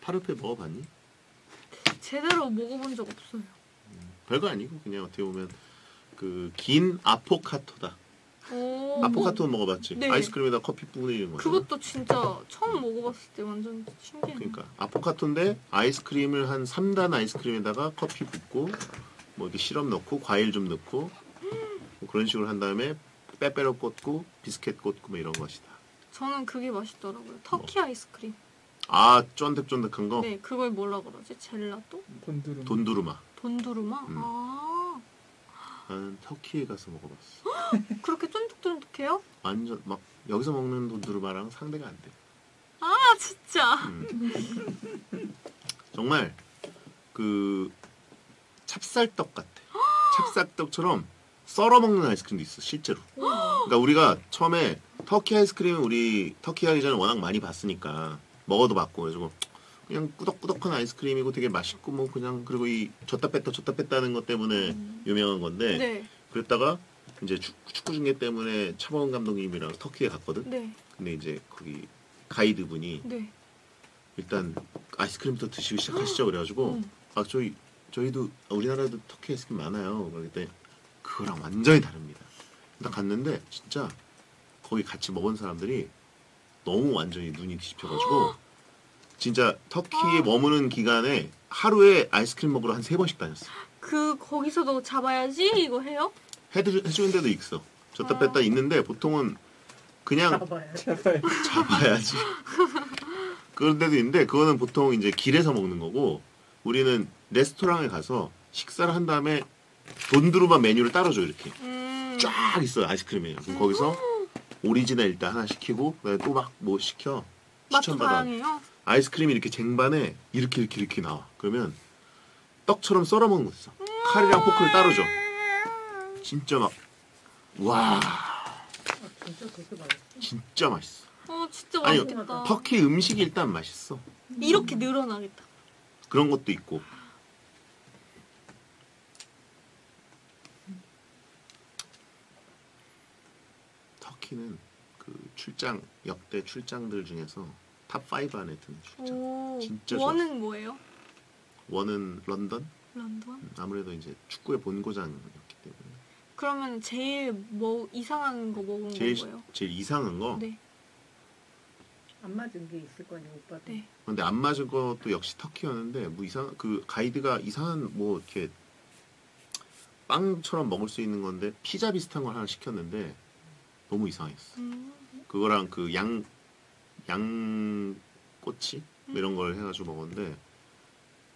파르페 먹어봤니? 제대로 먹어본 적 없어요. 별거 아니고 그냥 어떻게 보면 그 긴 아포카토다. 아포카토 먹어봤지? 네. 아이스크림에다 커피 뿌리는 거. 그것도 진짜 처음 먹어봤을 때 완전 신기해. 그러니까 아포카토인데 아이스크림을 한 3단 아이스크림에다가 커피 붓고 뭐 이렇게 시럽 넣고 과일 좀 넣고 뭐 그런 식으로 한 다음에 빼빼로 꽂고 비스켓 꽂고 뭐 이런 것이다. 저는 그게 맛있더라고요. 터키 아이스크림. 아 쫀득쫀득한 거? 네, 그걸 뭐라 그러지? 젤라또? 돈두루마. 돈두루마? 아. 나는 터키에 가서 먹어봤어. 그렇게 쫀득쫀득해요? 완전 막 여기서 먹는 돈두루마랑 상대가 안 돼. 아 진짜. 정말 그 찹쌀떡 같아. 찹쌀떡처럼 썰어 먹는 아이스크림도 있어 실제로. 그러니까 우리가 처음에 터키 아이스크림은 우리 터키 가기 전에 워낙 많이 봤으니까 먹어도 봤고 그래서 그냥 꾸덕꾸덕한 아이스크림이고 되게 맛있고 뭐 그냥 그리고 이 줬다 뺐다 하는 것 때문에 유명한 건데 네. 그랬다가 이제 축구 중계 때문에 차범근 감독님이랑 터키에 갔거든. 네. 근데 이제 거기 가이드 분이 네. 일단 아이스크림부터 드시고 시작하시죠 그래가지고 아 저희도 우리나라도 터키 아이스크림 많아요. 그랬더니 그거랑 완전히 다릅니다. 딱 갔는데 진짜 거기 같이 먹은 사람들이 너무 완전히 눈이 뒤집혀가지고 진짜 터키에 머무는 기간에 하루에 아이스크림 먹으러 한 3번씩 다녔어. 거기서도 잡아야지 이거 해요? 해주는 데도 있어. 줬다 뺐다 있는데 보통은 그냥 잡아야지. 그런 데도 있는데 그거는 보통 이제 길에서 먹는 거고 우리는 레스토랑에 가서 식사를 한 다음에 돈두루마 메뉴를 따로 줘 이렇게 쫙 있어요 아이스크림이. 그럼 거기서 오리지널 일단 하나 시키고 그다음에 또 막 뭐 시켜 추천받아. 다양해요? 아이스크림이 이렇게 쟁반에 이렇게 나와. 그러면 떡처럼 썰어 먹는 거 있어. 칼이랑 포크를 따로 줘. 진짜 막 와. 진짜 그렇게 맛있어? 진짜 맛있어. 진짜 아니, 맛있겠다. 터키 음식이 일단 맛있어. 이렇게 늘어나겠다. 그런 것도 있고. 터키는 그 역대 출장들 중에서 탑5 안에 드는 출장. 진짜 좋았어. 원은 뭐예요? 원은 런던? 런던? 아무래도 이제 축구의 본고장이었기 때문에. 그러면 제일 뭐 이상한 거 먹은 거예요? 제일 이상한 거? 네. 안 맞은 게 있을 거 아니에요, 오빠도. 네. 근데 안 맞은 것도 역시 터키였는데 뭐 그 가이드가 이상한 뭐 이렇게 빵처럼 먹을 수 있는 건데 피자 비슷한 걸 하나 시켰는데 너무 이상했어. 그거랑 그 양꼬치 이런 걸 해가지고 먹었는데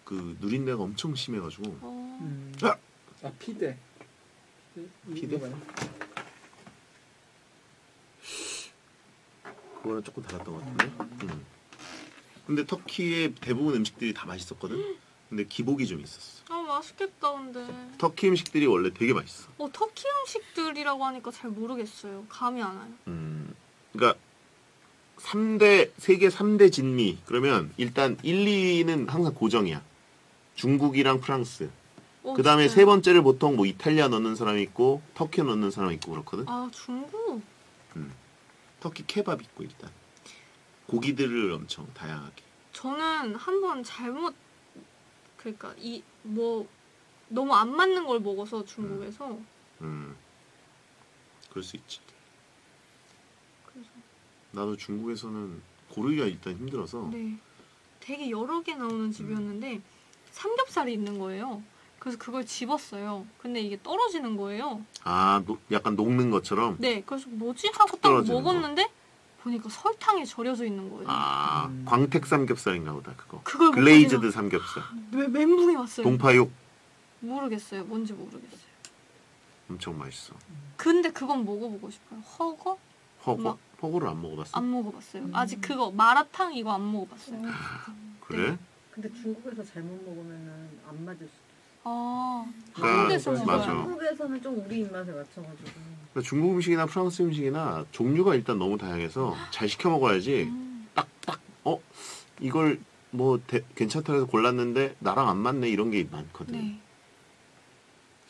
그 누린내가 엄청 심해가지고. 아 피대. 피대? 그거는 조금 달랐던 것 같은데. 근데 터키의 대부분 음식들이 다 맛있었거든. 근데 기복이 좀 있었어. 맛있겠다 근데. 터키 음식들이 원래 되게 맛있어. 터키 음식들이라고 하니까 잘 모르겠어요. 감이 안 와요. 그러니까 세계 3대 진미 그러면 일단 1, 2는 항상 고정이야. 중국이랑 프랑스. 그 다음에 세 번째를 보통 뭐 이탈리아 넣는 사람이 있고 터키 넣는 사람이 있고 그렇거든. 아 중국? 터키 케밥 있고 일단 고기들을 엄청 다양하게. 저는 한번 그러니까 너무 안 맞는 걸 먹어서 중국에서. 그럴 수 있지. 그래서 나도 중국에서는 고르기가 일단 힘들어서. 네. 되게 여러 개 나오는 집이었는데 삼겹살이 있는 거예요. 그래서 그걸 집었어요. 근데 이게 떨어지는 거예요. 아, 약간 녹는 것처럼? 네. 그래서 뭐지? 하고 딱 먹었는데 보니까 설탕에 절여져 있는 거예요. 아, 광택 삼겹살인가 보다 그거. 그걸 글레이즈드 삼겹살. 왜 멘붕이 왔어요. 동파육. 모르겠어요. 뭔지 모르겠어요. 엄청 맛있어. 근데 그건 먹어보고 싶어요. 허거? 허거를 안 먹어봤어? 안 먹어봤어요. 아직 그거 마라탕 이거 안 먹어봤어요. 그래? 네. 근데 중국에서 잘못 먹으면은 안 맞을 수도 있어. 한국에서 맞아. 한국에서는 좀 우리 입맛에 맞춰가지고. 그러니까 중국 음식이나 프랑스 음식이나 종류가 일단 너무 다양해서 잘 시켜 먹어야지. 이걸 뭐 괜찮다 해서 골랐는데 나랑 안 맞네 이런 게 많거든. 네.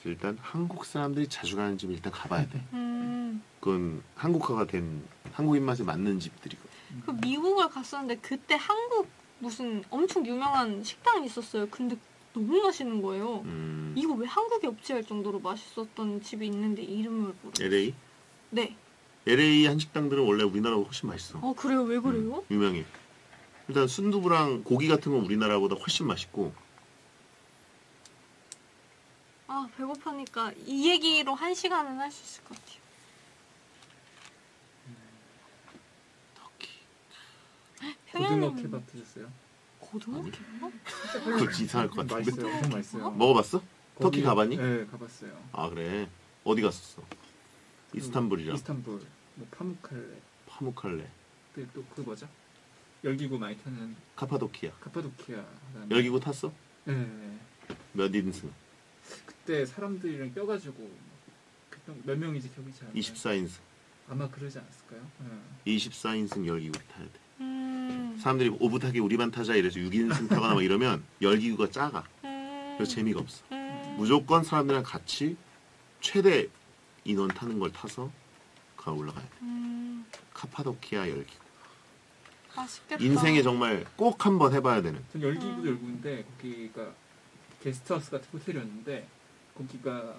일단 한국 사람들이 자주 가는 집 일단 가봐야 돼. 그건 한국화가 된 한국 입맛에 맞는 집들이거든. 그 미국을 갔었는데 그때 한국 무슨 엄청 유명한 식당이 있었어요. 근데 너무 맛있는 거예요. 이거 왜 한국에 없지 할 정도로 맛있었던 집이 있는데 이름을 모르겠어요. LA? 네. LA 한식당들은 원래 우리나라보다 훨씬 맛있어. 그래요? 왜 그래요? 유명해. 일단 순두부랑 고기 같은 건 우리나라보다 훨씬 맛있고. 아, 배고파니까 이 얘기로 1시간은 할 수 있을 것 같아요. 고등어 케밥 드셨어요? 고등어 케밥? 그거 이상할 것 같은데. 맛있어요. 엄청 맛있어요. 먹어봤어? 터키 거기- 가봤니? 네, 가봤어요. 아 그래. 어디 갔었어? 이스탄불이랑 이스탄불, 뭐 파무칼레, 파무칼레, 또 그 뭐죠? 열기구 많이 타는 카파도키아. 카파도키아. 그다음에- 열기구 탔어? 네. 몇 인승? 그때 사람들이랑 껴가지고 몇 명이지 기억이 잘 안 나요. 24인승. 아마 그러지 않았을까요? 24인승 열기구 타야 돼. 사람들이 오붓하게 우리만 타자 이래서 6인승 타거나 막 이러면 열기구가 작아. 그래서 재미가 없어. 무조건 사람들이랑 같이 최대 인원 타는 걸 타서 가 올라가야 돼. 카파도키아 열기구. 맛있겠다. 인생에 정말 꼭 한번 해봐야 되는. 전 열기구도 열기구인데 거기가 게스트하우스 같은 호텔이었는데 거기가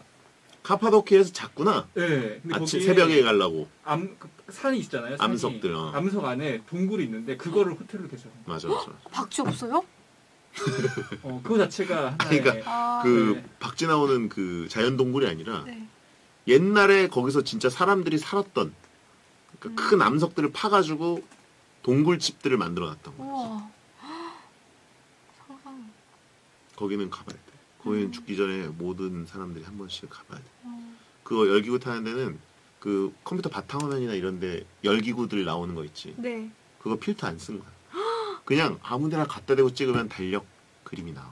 카파도키아에서 잤구나. 네. 근데 아침 거기에 새벽에 가려고. 산이 있잖아요. 산이. 암석들. 암석 안에 동굴이 있는데 그거를 호텔로 계셔. 맞아. 박쥐 없어요? 그거 자체가 하나의 그러니까 그 네. 박쥐 나오는 그 자연동굴이 아니라 네. 옛날에 거기서 진짜 사람들이 살았던 그러니까 큰 암석들을 파가지고 동굴집들을 만들어놨던 거야. 우와. 상상. 거기는 가봐야 돼. 거기는 죽기 전에 모든 사람들이 한 번씩 가봐야 돼. 그거 열기구 타는 데는 그 컴퓨터 바탕화면이나 이런데 열기구들 나오는 거 있지. 네. 그거 필터 안 쓴 거야. 그냥 아무데나 갖다 대고 찍으면 달력 그림이 나와.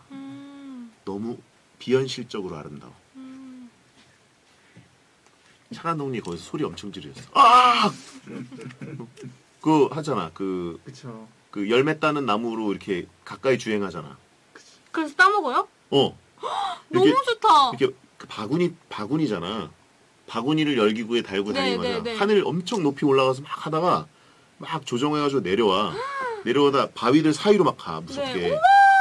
너무 비현실적으로 아름다워. 차관동리 거기서 소리 엄청 지르셨어. 아! 그거 하잖아. 그쵸. 그 열매 따는 나무로 이렇게 가까이 주행하잖아. 그래서 따먹어요? 이렇게, 너무 좋다. 이렇게 그 바구니잖아. 바구니를 열기구에 달고 다니는 거야. 네. 하늘 엄청 높이 올라가서 막 하다가 막 조정해가지고 내려와. 내려오다 바위들 사이로 막 가, 무섭게. 네.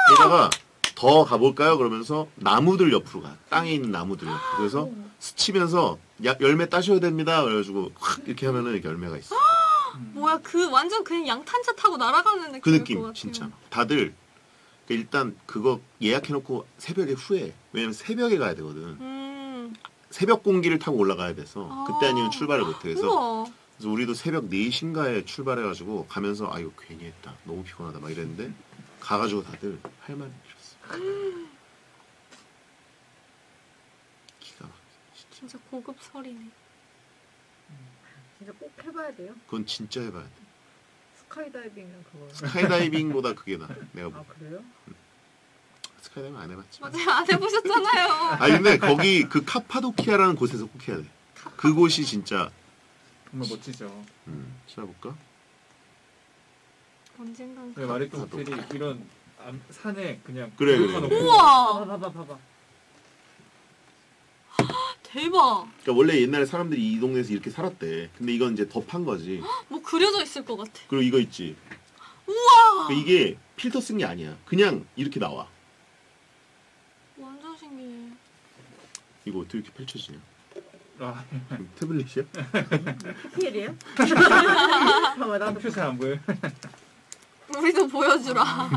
그러다가 더 가볼까요? 그러면서 나무들 옆으로 가. 땅에 있는 나무들 옆으로. 그래서 스치면서 열매 따셔야 됩니다. 그래가지고 확 이렇게 하면은 이렇게 열매가 있어. 뭐야, 그 완전 그냥 양탄차 타고 날아가는 느낌일 그 것 느낌 같아요. 진짜. 다들 일단 그거 예약해놓고 새벽에 후회. 왜냐면 새벽에 가야 되거든. 새벽 공기를 타고 올라가야 돼서 그때 아니면 출발을 못해. 그래서 우리도 새벽 4시인가에 출발해가지고 가면서 이거 괜히 했다. 너무 피곤하다 막 이랬는데 가가지고 다들 할 말이 없었어. 기가 막혀. 진짜 고급 설이네. 진짜 꼭 해봐야 돼요. 그건 진짜 해봐야 돼. 스카이다이빙이랑 그거. 스카이다이빙보다 그게 나. 내가 뭐 그래요? 스카이다이빙 안 해봤지. 맞아요. 안 해보셨잖아요. 근데 거기 그 카파도키아라는 곳에서 꼭 해야 돼. 그곳이 진짜. 정말 멋지죠. 찾아볼까? 언젠간. 내가 말했던 호텔이 이런 산에 그냥 그래. 놓고 우와. 봐봐. 대박. 그러니까 원래 옛날에 사람들이 이 동네에서 이렇게 살았대. 근데 이건 이제 더 판 거지. 뭐 그려져 있을 것 같아. 그리고 이거 있지. 우와. 그러니까 이게 필터 쓴 게 아니야. 그냥 이렇게 나와. 완전 신기해. 이거 어떻게 이렇게 펼쳐지냐? 태블릿이야? PPL이에요? 봐봐, 나도 표시 안 보여. 우리도 보여주라.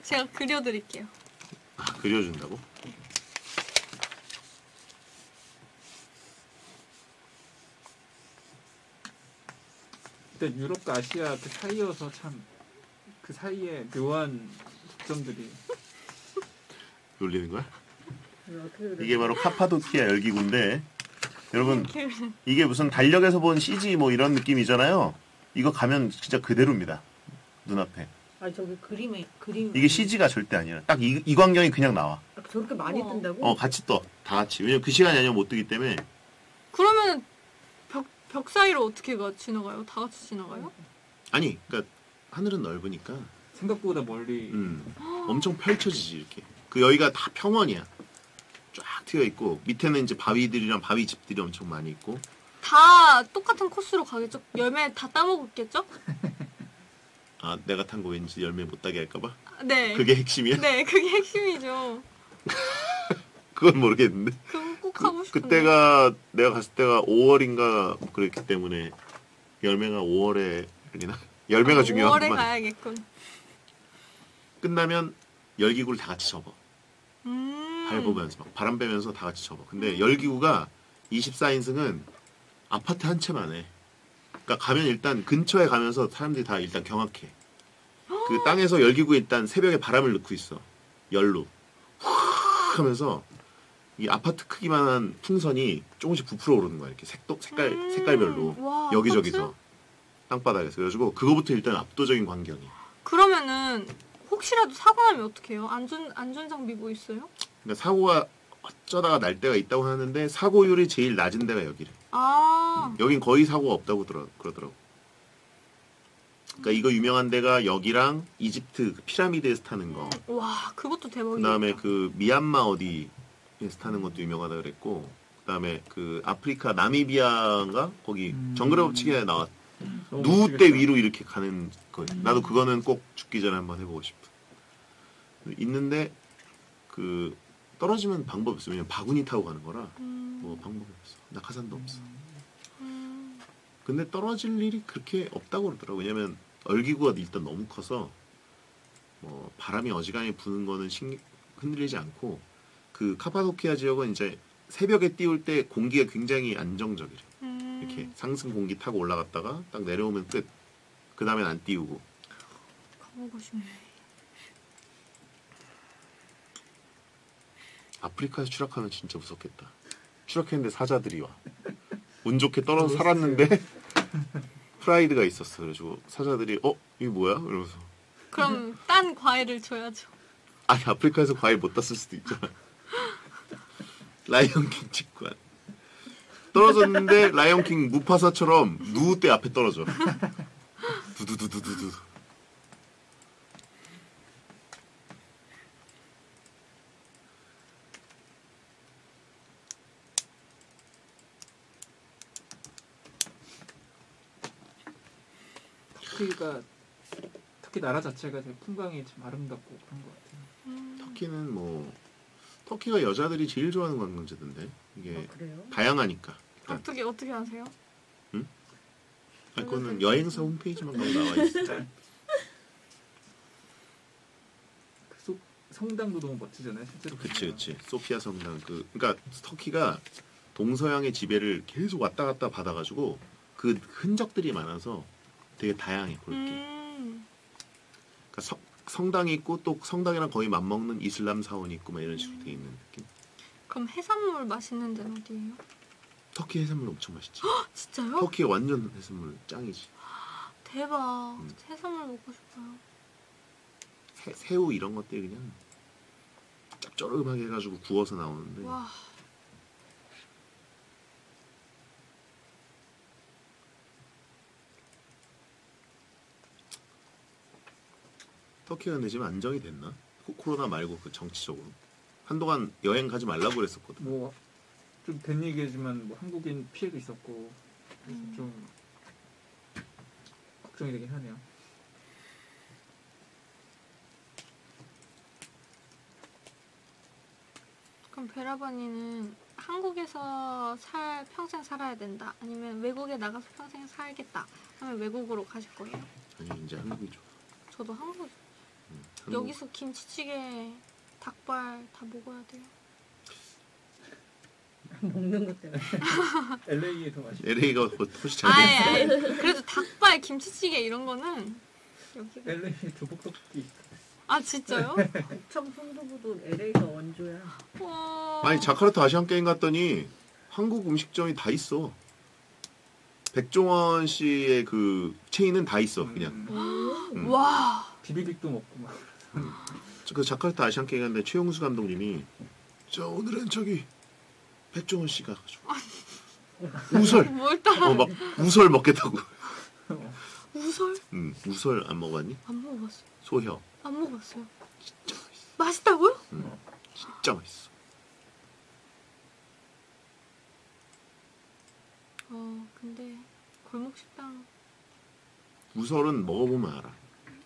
제가 그려드릴게요. 그려준다고? 그때 유럽과 아시아 그 사이여서 참 그 사이에 묘한 점들이 놀리는 거야? 어떻게 그래? 이게 바로 카파도키아 열기구인데 여러분 이게 무슨 달력에서 본 CG 뭐 이런 느낌이잖아요. 이거 가면 진짜 그대로입니다. 눈앞에. 저기 그림. 이게 CG가 절대 아니라 딱 이 광경이 그냥 나와. 저렇게 많이 뜬다고? 같이 떠. 다 같이. 왜냐면 그 시간이 아니면 못 뜨기 때문에. 그러면 벽 사이로 어떻게 지나가요? 다 같이 지나가요? 아니, 그러니까 하늘은 넓으니까 생각보다 멀리 엄청 펼쳐지지 이렇게. 그 여기가 다 평원이야. 쫙 트여 있고 밑에는 이제 바위들이랑 바위 집들이 엄청 많이 있고. 다 똑같은 코스로 가겠죠? 열매 다 따먹었겠죠? 내가 탄 거 왠지 열매 못 따게 할까봐? 네. 그게 핵심이야? 네, 그게 핵심이죠. 그건 모르겠는데. 그건 꼭 하고 싶은데. 그때가 내가 갔을 때가 5월인가 그랬기 때문에 열매가 5월에 열리나? 열매가 5월에 중요하구만. 가야겠군. 끝나면 열기구를 다 같이 접어. 밟으면서 막 바람 빼면서 다 같이 접어. 근데 열기구가 24인승은 아파트 한 채만 해. 그러니까 가면 일단 근처에 가면서 사람들이 다 일단 경악해. 그 땅에서 열기구에 일단 새벽에 바람을 넣고 있어. 열로. 훅 하면서 이 아파트 크기만한 풍선이 조금씩 부풀어 오르는 거야. 이렇게 색깔별로. 와, 여기저기서. 아파트? 땅바닥에서. 그래가지고 그거부터 일단 압도적인 광경이. 그러면은 혹시라도 사고 나면 어떡해요? 안전장비 뭐 있어요? 그러니까 사고가 어쩌다가 날 때가 있다고 하는데 사고율이 제일 낮은 데가 여기래. 여긴 거의 사고가 없다고 그러더라고. 그러니까 이거 유명한 데가 여기랑 이집트 그 피라미드에서 타는 거. 와, 그것도 대박이다. 그다음에 그 미얀마 어디에서 타는 것도 유명하다 그랬고, 그다음에 그 아프리카 나미비아인가 거기 정글의 법칙에 나왔. 누우 때 위로 이렇게 가는 거. 나도 그거는 꼭 죽기 전에 한번 해보고 싶어. 있는데 그 떨어지면 방법이 없어. 왜냐면 바구니 타고 가는 거라 뭐 방법이 없어. 낙하산도 없어. 근데 떨어질 일이 그렇게 없다고 그러더라고. 왜냐면 얼기구가 일단 너무 커서 뭐 바람이 어지간히 부는 거는 흔들리지 않고, 그 카파도키아 지역은 이제 새벽에 띄울 때 공기가 굉장히 안정적이래. 이렇게 상승 공기 타고 올라갔다가 딱 내려오면 끝. 그 다음엔 안 띄우고. 가보고 싶네. 아프리카에서 추락하면 진짜 무섭겠다. 추락했는데 사자들이 와. 운 좋게 떨어져 살았는데 프라이드가 있었어. 그래가지고 사자들이 이게 뭐야? 이러면서. 그럼 딴 과일을 줘야죠. 아니 아프리카에서 과일 못 땄을 수도 있잖아. 라이언킹 직관. 떨어졌는데 라이언킹 무파사처럼 누우 때 앞에 떨어져. 두두두두두두. 터키 나라 자체가 되게 풍광이 좀 아름답고 그런 것 같아요. 터키는 뭐 터키가 여자들이 제일 좋아하는 관광지던데. 이게 그래요? 다양하니까. 일단. 어떻게 아세요? 아니, 그거는 여행사 홈페이지만 가면 나와 있어. 그 성당도 너무 멋지잖아요, 실제로. 그치. 소피아 성당. 그러니까 터키가 동서양의 지배를 계속 왔다 갔다 받아가지고 그 흔적들이 많아서 되게 다양해 볼 게. 그러니까 성당이 있고 또 성당이랑 거의 맞먹는 이슬람 사원이 있고 막 이런 식으로 돼 있는 느낌. 그럼 해산물 맛있는 데는 어디예요? 터키 해산물 엄청 맛있지. 진짜요? 터키 완전 해산물 짱이지. 대박. 해산물 먹고 싶어요. 새우 이런 것들 그냥 짭조름하게 해가지고 구워서 나오는데. 와. 터키가 근데 지금 안정이 됐나? 코로나 말고 그 정치적으로. 한동안 여행 가지 말라고 그랬었거든. 뭐 좀 된 얘기지만 뭐 한국인 피해도 있었고 그래서 좀 걱정이 되긴 하네요. 그럼 베라바니는 한국에서 평생 살아야 된다. 아니면 외국에 나가서 평생 살겠다. 하면 외국으로 가실 거예요? 아니 이제 한국이죠. 저도 한국. 한국. 여기서 김치찌개, 닭발 다 먹어야 돼요. 먹는 것 때문에. LA에 더 맛있어. LA가 훨씬 잘 돼. 아니, 그래도 닭발, 김치찌개 이런 거는 여기가. LA에 두복떡볶이. 아 진짜요? 청순두부도 LA가 원조야. 아니 자카르타 아시안 게임 갔더니 한국 음식점이 다 있어. 백종원 씨의 그 체인은 다 있어 그냥. 와. 비비빅도 먹고 막. 그 자카르타 아시안 게임 갔는데 최용수 감독님이 오늘은 저기 백종원 씨가 가지고 우설. 뭘 따라? 막 우설 먹겠다고. 우설? 우설 안 먹어봤니? 안 먹어봤어요. 소혀. 안 먹어봤어요. 진짜 맛있어. 맛있다고요? 진짜 맛있어. 근데 골목 식당. 우설은 먹어보면 알아.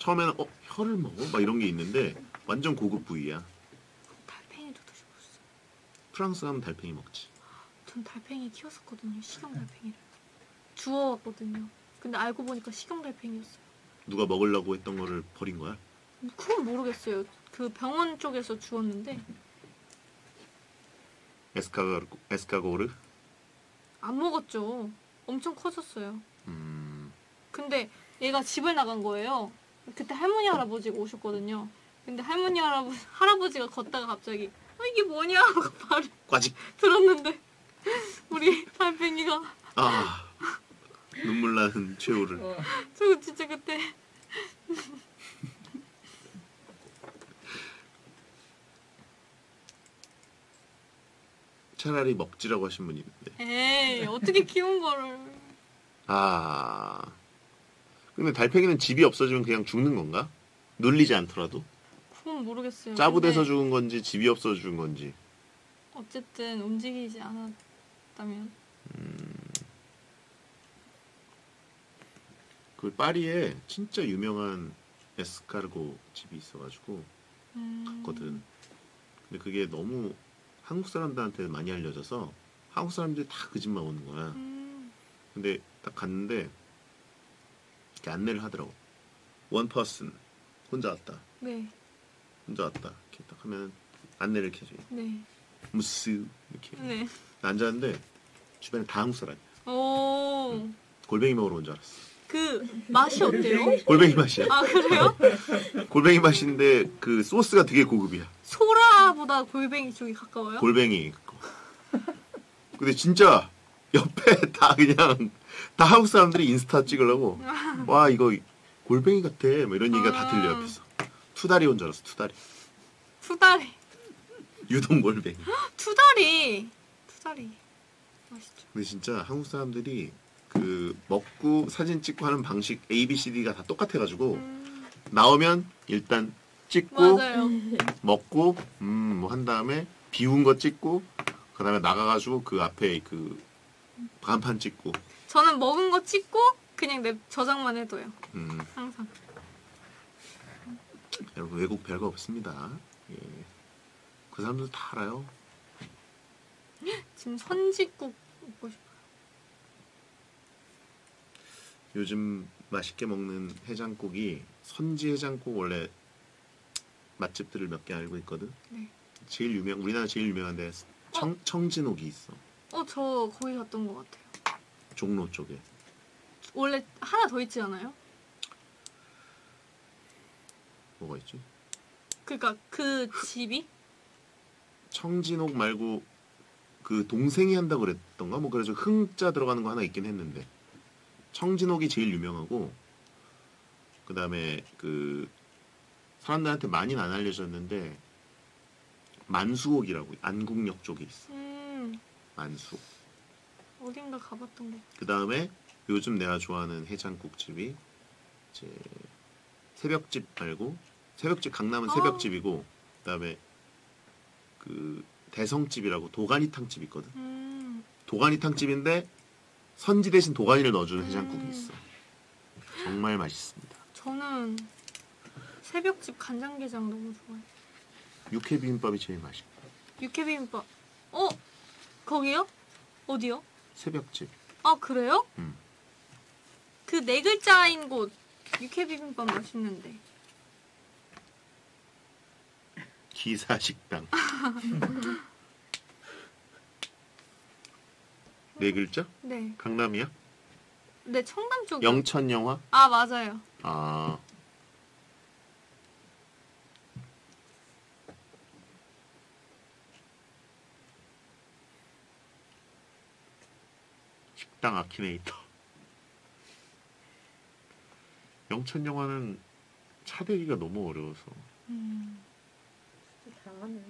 처음에는 혀를 먹어? 막 이런 게 있는데 완전 고급 부위야. 달팽이도 드셔보셨어요? 프랑스 가면 달팽이 먹지. 전 달팽이 키웠었거든요. 식용 달팽이를. 주워왔거든요. 근데 알고 보니까 식용 달팽이였어요. 누가 먹으려고 했던 거를 버린 거야? 그건 모르겠어요. 그 병원 쪽에서 주웠는데 에스카고르? 안 먹었죠. 엄청 커졌어요. 근데 얘가 집을 나간 거예요. 그때 할머니 할아버지가 오셨거든요. 근데 할머니 할아버지가 걷다가 갑자기 이게 뭐냐 하고 말을 꽈직. 들었는데 우리 달팽이가 눈물 나는 최후를. 저 진짜 그때 차라리 먹지라고 하신 분이 있는데. 에이 어떻게 키운 거를. 근데 달팽이는 집이 없어지면 그냥 죽는 건가? 눌리지 않더라도? 그건 모르겠어요. 짜부돼서 죽은 건지 집이 없어서 죽은 건지. 어쨌든 움직이지 않았다면. 그 파리에 진짜 유명한 에스카르고 집이 있어가지고 갔거든. 근데 그게 너무 한국 사람들한테 많이 알려져서 한국 사람들이 다 그 집만 오는 거야. 근데 딱 갔는데 이렇게 안내를 하더라고. 원 퍼슨 혼자 왔다. 네. 혼자 왔다. 이렇게 딱 하면 안내를 이렇게 해줘. 네. 무스 이렇게. 네. 앉았는데 주변에 다 한국 사람이야. 오. 골뱅이 먹으러 온 줄 알았어. 그 맛이 어때요? 골뱅이 맛이야. 아 그래요? 골뱅이 맛인데 그 소스가 되게 고급이야. 소라보다 골뱅이 쪽이 가까워요? 골뱅이. 근데 진짜 옆에 다 그냥 다 한국 사람들이 인스타 찍으려고 와 이거 골뱅이 같아 뭐 이런 얘기가 다 들려 옆에서. 투다리 온 줄 알았어. 투다리. 투다리. 유동 골뱅이. 투다리 맛있죠. 근데 진짜 한국 사람들이 그 먹고 사진 찍고 하는 방식 A, B, C, D가 다 똑같아가지고 나오면 일단 찍고 맞아요. 먹고 뭐 한 다음에 비운 거 찍고 그 다음에 나가가지고 그 앞에 그 간판 찍고. 저는 먹은 거 찍고 그냥 저장만 해둬요. 항상. 여러분 외국 별거 없습니다. 예. 그 사람들 다 알아요. 지금 선지국 먹고 싶어요. 요즘 맛있게 먹는 해장국이 선지 해장국 원래 맛집들을 몇 개 알고 있거든. 네. 우리나라 제일 유명한 데 청진옥이 있어. 저 거기 갔던 것 같아요. 종로 쪽에. 원래 하나 더 있지 않아요? 뭐가 있지? 그러니까 그 집이? 청진옥 말고 그 동생이 한다고 그랬던가? 뭐 그래서 흥자 들어가는 거 하나 있긴 했는데 청진옥이 제일 유명하고 그 다음에 그 사람들한테 많이는 안 알려졌는데 만수옥이라고 안국역 쪽에 있어. 만수옥. 어딘가 가봤던 거. 그 다음에 요즘 내가 좋아하는 해장국집이 이제 새벽집 말고 새벽집 강남은 새벽집이고 그 다음에 그 대성집이라고 도가니탕집 있거든. 도가니탕집인데 선지 대신 도가니를 넣어주는 해장국이 있어. 정말 맛있습니다. 저는 새벽집 간장게장 너무 좋아해요. 육회 비빔밥이 제일 맛있고. 육회 비빔밥. 거기요? 어디요? 새벽집. 아 그래요? 그 네 글자인 곳 육회 비빔밥 맛있는데. 기사식당. 네 글자? 네. 강남이야? 네, 청담 쪽이요. 영천영화? 아 맞아요. 아. 식당 아키네이터. 영천영화는 차대기가 너무 어려워서. 진짜 당하네.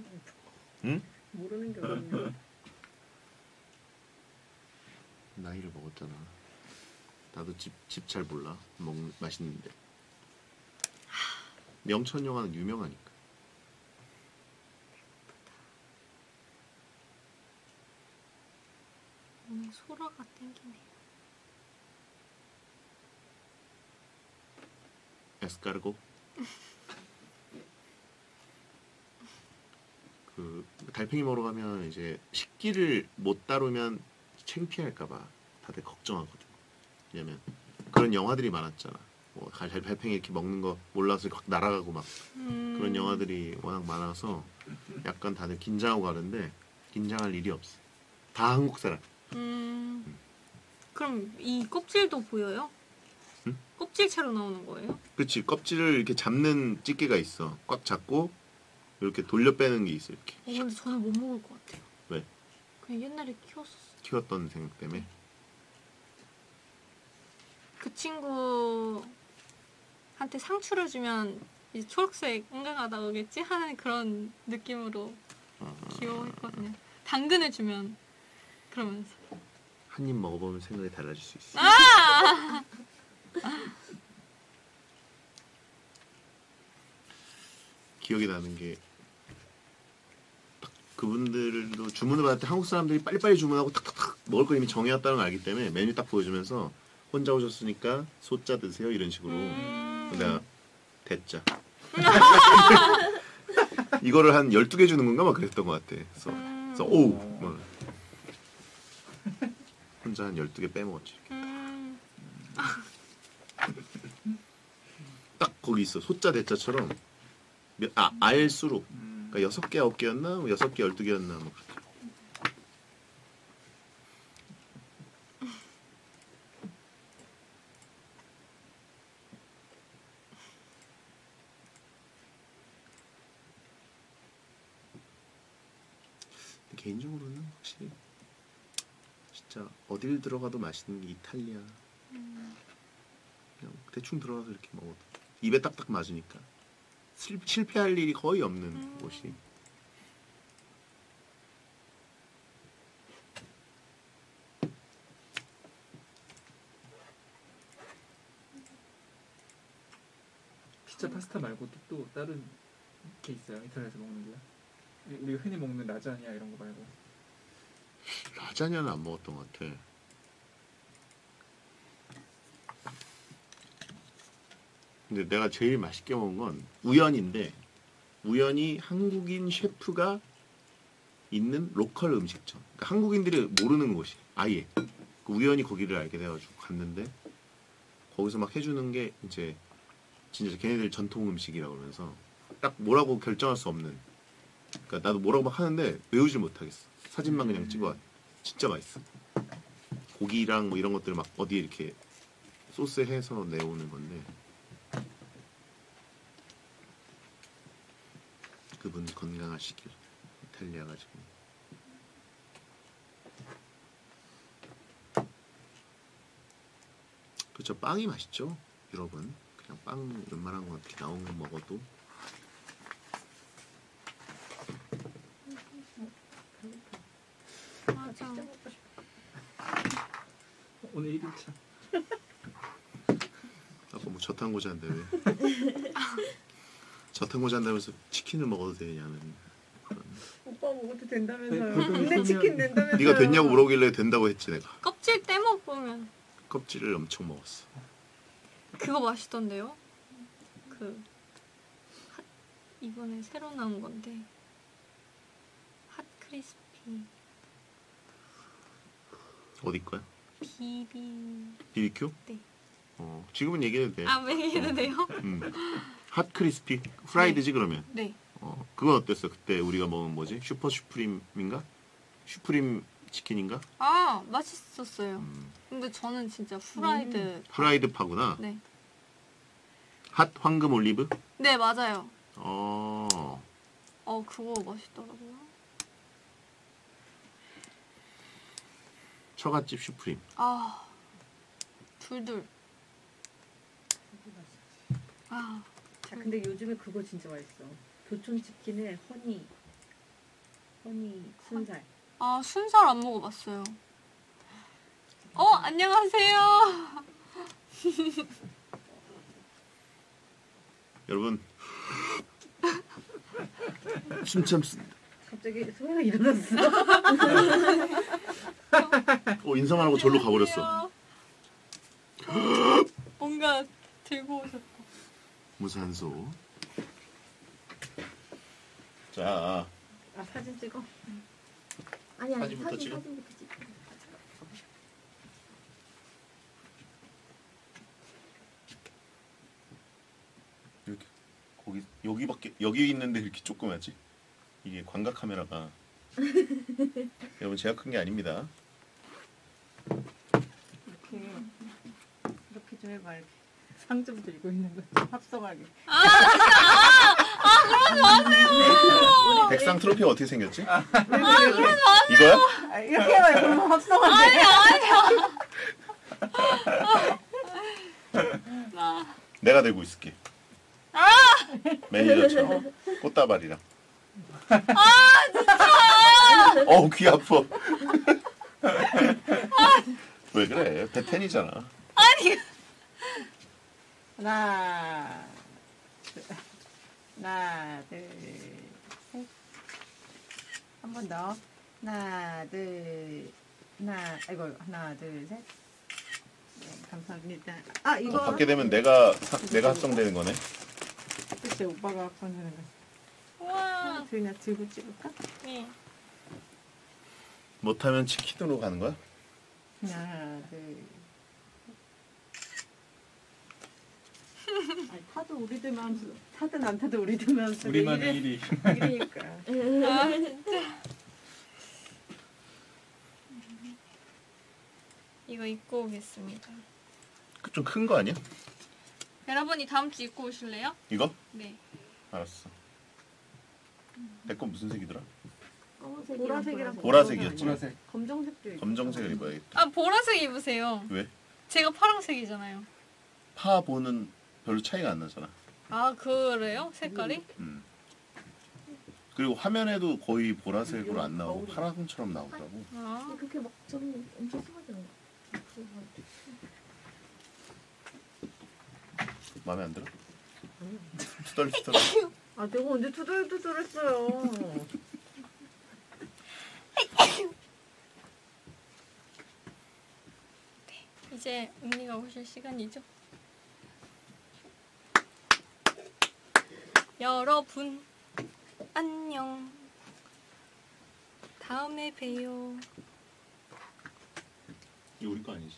응? 모르는 게 어딨냐. 나이를 먹었잖아. 나도 집 잘 몰라. 맛있는데. 영천영화는 유명하니까. 오늘 소라가 땡기네요. 에스카르고. 그 달팽이 먹으러 가면 이제 식기를 못 다루면 창피할까봐 다들 걱정하거든. 왜냐면 그런 영화들이 많았잖아. 뭐 달팽이 이렇게 먹는 거 몰라서 확 날아가고 막 그런 영화들이 워낙 많아서 약간 다들 긴장하고 가는데 긴장할 일이 없어. 다 한국 사람. 그럼 이 껍질도 보여요? 응? 껍질채로 나오는 거예요? 그렇지. 껍질을 이렇게 잡는 집게가 있어. 꽉 잡고 이렇게 돌려 빼는 게 있어. 이렇게 근데 저는 못 먹을 것 같아요. 왜? 그냥 옛날에 키웠었어. 키웠던 생각 때문에. 그 친구한테 상추를 주면 이제 초록색 응가가 나오겠지 하는 그런 느낌으로 귀여워했거든요. 당근을 주면 그러면서 한 입 먹어보면 생각이 달라질 수 있어. 기억이 나는 게 그분들도 주문을 받을 때 한국 사람들이 빨리빨리 주문하고 탁탁탁 먹을 거 이미 정해왔다는 걸 알기 때문에 메뉴 딱 보여주면서 혼자 오셨으니까 소자 드세요 이런 식으로. 내가 대짜 이거를 한 12개 주는 건가 막 그랬던 것 같아. 그래서 오우 막 혼자 한 12개 빼먹었지. 딱 거기 있어. 소자 대자처럼 알수록 그러니까 6개 9개였나 6개 12개였나 뭐 그렇게. 개인적으로는 확실히 진짜 어딜 들어가도 맛있는 게 이탈리아. 그냥 대충 들어가서 이렇게 먹어도 입에 딱딱 맞으니까 실패할 일이 거의 없는 곳이. 피자 파스타 말고도 또 다른 게 있어요? 이탈리아에서 먹는 게요? 우리가 흔히 먹는 라자냐 이런 거 말고. 라자냐는 안 먹었던 것 같아. 근데 내가 제일 맛있게 먹은 건 우연인데 우연히 한국인 셰프가 있는 로컬 음식점. 그러니까 한국인들이 모르는 곳이 아예. 우연히 거기를 알게 돼가지고 갔는데 거기서 막 해주는 게 이제 진짜 걔네들 전통 음식이라고 그러면서 딱 뭐라고 결정할 수 없는. 그러니까 나도 뭐라고 막 하는데 외우질 못하겠어. 사진만 그냥 찍어와. 진짜 맛있어. 고기랑 뭐 이런 것들 막 어디에 이렇게 소스 해서 내오는 건데 그분 건강하시길. 이탈리아 가지고. 그렇죠. 빵이 맛있죠. 유럽은 그냥 빵 웬만한 거 이렇게 나온 거 먹어도. 맞아. 오늘 1일차. 아까 뭐 저탄고지한데 왜 저탄고지 한다면서 치킨을 먹어도 되냐는 그런. 오빠 먹어도 된다면서요. 아니, 근데 치킨 된다면서요. 네가 됐냐고 물어보길래 된다고 했지 내가. 껍질 떼먹으면 껍질을 엄청 먹었어. 그거 맛있던데요? 이번에 새로 나온 건데 핫 크리스피 어디 거야? BBQ? 네. 지금은 얘기해도 돼. 왜 얘기해도 돼요? 핫 크리스피 프라이드지 그러면. 네. 그건 어땠어? 그때 우리가 먹은 뭐지? 슈퍼 슈프림인가? 슈프림 치킨인가? 맛있었어요. 근데 저는 진짜 후라이드. 프라이드 파구나. 네. 핫 황금 올리브? 네, 맞아요. 그거 맛있더라고요. 처갓집 슈프림. 둘둘. 근데 요즘에 그거 진짜 맛있어. 교촌 치킨에 허니 순살. 순살 안 먹어봤어요. 안녕하세요. 여러분 숨 참습니다. 갑자기 소리가 일어났어. 인사만 하고 절로 가버렸어. 뭔가 들고 오셨다. 무산소. 자, 아 사진 찍어? 아니 사진부터 찍어? 사진부터 찍어. 이렇게 여기 있는데 이렇게 조그맣지? 이게 광각 카메라가 여러분 제가 큰 게 아닙니다. 이렇게 좀 해봐. 이렇게. 상점 들고 있는 거 합성하게. 백상 트로피가 어떻게 생겼지? 그러지 이거야? 이렇게 해봐. 그럼 합성하게. 내가 들고 있을게. 매니저처럼 꽃다발이랑. 어우 귀 아파. 왜 그래? 베텐이잖아. 아니. 하나, 둘, 셋. 한 번 더. 하나, 하나, 둘, 셋. 네, 감사합니다. 아, 이거. 받게 되면 내가 합성되는 거네. 그치, 오빠가 합성되는 거. 우와. 그냥 들고 찍을까? 네. 못하면 치킨으로 가는 거야? 하나, 둘. 아니, 타도 우리들만, 타든 안 타도 우리들만. 우리만의 1위. 1위니까. 아 진짜. 이거 입고 오겠습니다. 좀 큰 거 아니야? 여러분이 다음 주 입고 오실래요? 이거? 네. 알았어. 내 건 무슨 색이더라? 보라색이랑 보라색이었지. 보라색. 검정색도 있고. 검정색을 입어야겠다. 아 보라색 입으세요. 왜? 제가 파란색이잖아요. 파보는 별로 차이가 안 나잖아. 아 그래요? 색깔이? 그리고 화면에도 거의 보라색으로 안 나오고 파랑처럼 나오더라고. 아. 그렇게 막 저는 엄청 심하지 않아. 마음에 안 들어? 투덜투덜. 아, 내가 언제 투덜투덜했어요. 이제 언니가 오실 시간이죠. 여러분 안녕. 다음에 봬요. 이거 우리 거 아니지?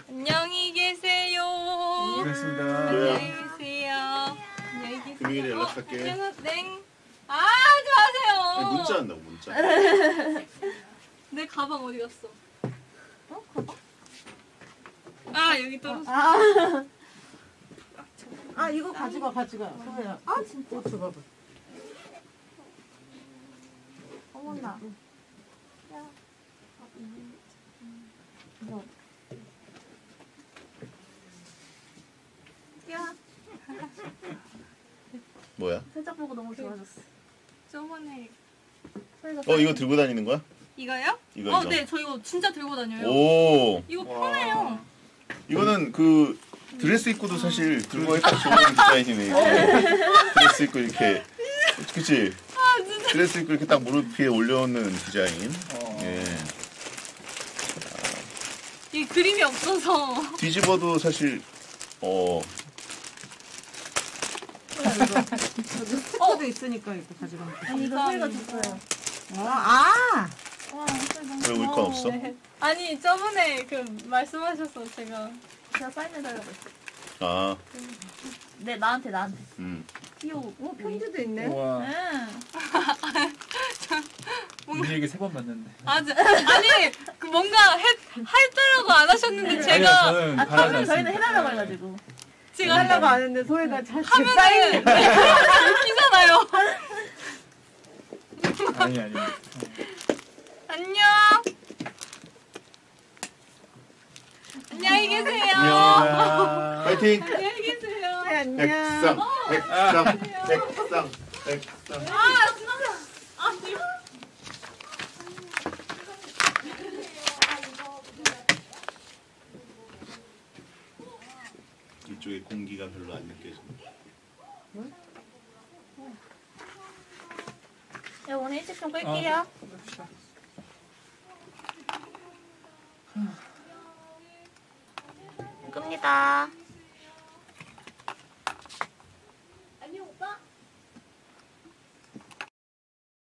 안녕히 계세요. 고맙습니다. 안녕히 계세요. 안녕히 계세요. 금요일에 연락할게. 땡. 아 하지 마세요. 아니, 문자 한다고 문자. 내 가방 어디 갔어? 가방? 아 여기 떨어졌어. 아, 이거 가져가. 소혜야. 아, 진짜. 옷 줘봐봐. 어머나. 야, 뭐야? 살짝 보고 너무 좋아졌어. 저번에 이거 들고 다니는 거야? 이거요? 이거. 네, 저 이거 진짜 들고 다녀요. 오. 이거 편해요. 이거는 그 드레스 입고도 사실 들고 있고 좋은 디자인이네. 이렇게. 드레스 입고 이렇게. 그치? 드레스 입고 이렇게 딱 무릎 위에 올려놓는 디자인. 예. 이 그림이 없어서. 뒤집어도 사실 도 있으니까 이거 가져가면 돼. 아니, 이거 소리가 줬어요. 왜 울 건 없어? 네. 아니 저번에 그 말씀하셔서 제가 사인해달라고 했어. 아, 네, 나한테. 귀여워. 편지도 있네. 우와. 응. 민지에게 3번 봤는데. 아니 그 뭔가 할더라고 안 하셨는데 제가 저는 아, 바라지 처음에 저희는 않습니다. 해달라고 해가지고. 제가 하려고 안 했는데 소혜가 잘 하면은 웃기잖아요. 아니. 안녕. 안녕히 계세요. 안녕. 파이팅! 안녕히 계세요. 네, 안녕. 백상. 아 진짜. 아 지금. 이쪽에 공기가 별로 안 느껴져. 야, 오늘 일찍 좀 끌게요. 끕니다.